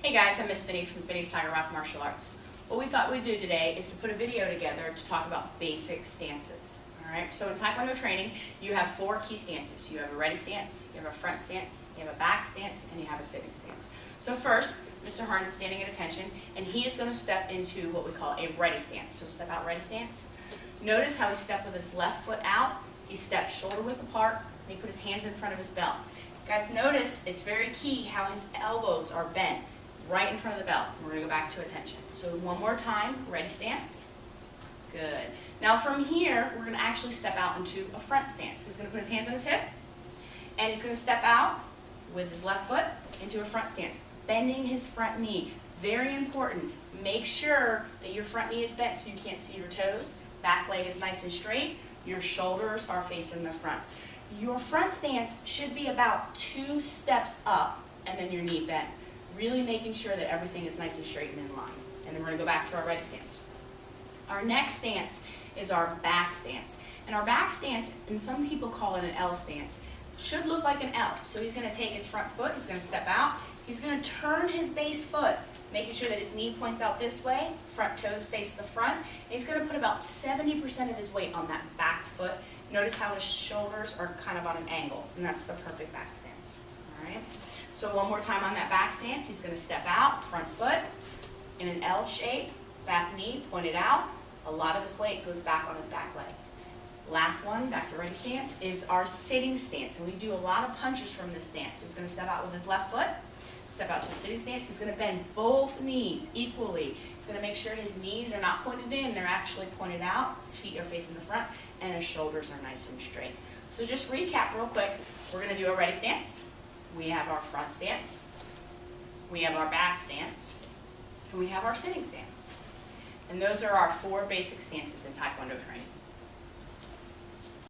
Hey guys, I'm Miss Finney from Finney's Tiger Rock Martial Arts. What we thought we'd do today is to put a video together to talk about basic stances. Alright, so in Taekwondo training, you have 4 key stances. You have a ready stance, you have a front stance, you have a back stance, and you have a sitting stance. So first, Mr. Harnon's standing at attention, and he is going to step into what we call a ready stance. So step out, ready stance. Notice how he stepped with his left foot out, he stepped shoulder width apart, and he put his hands in front of his belt. Guys, notice it's very key how his elbows are bent right in front of the belt. We're going to go back to attention. So one more time, ready stance. Good. Now from here, we're going to actually step out into a front stance. So he's going to put his hands on his hip, and he's going to step out with his left foot into a front stance, bending his front knee. Very important. Make sure that your front knee is bent so you can't see your toes. Back leg is nice and straight. Your shoulders are facing the front. Your front stance should be about 2 steps up and then your knee bent. Really making sure that everything is nice and straight and in line. And then we're going to go back to our ready stance. Our next stance is our back stance. And our back stance, and some people call it an L stance, should look like an L. So he's going to take his front foot, he's going to step out, he's going to turn his base foot, making sure that his knee points out this way, front toes face the front, and he's going to put about 70% of his weight on that back foot. Notice how his shoulders are kind of on an angle, and that's the perfect back stance. All right? So one more time on that back stance, he's going to step out, front foot, in an L shape, back knee pointed out. A lot of his weight goes back on his back leg. Last one, back to ready stance, is our sitting stance. And we do a lot of punches from this stance. So he's going to step out with his left foot, step out to a sitting stance. He's going to bend both knees equally. He's going to make sure his knees are not pointed in, they're actually pointed out. His feet are facing the front, and his shoulders are nice and straight. So just recap real quick. We're going to do a ready stance. We have our front stance, we have our back stance, and we have our sitting stance. And those are our 4 basic stances in Taekwondo training.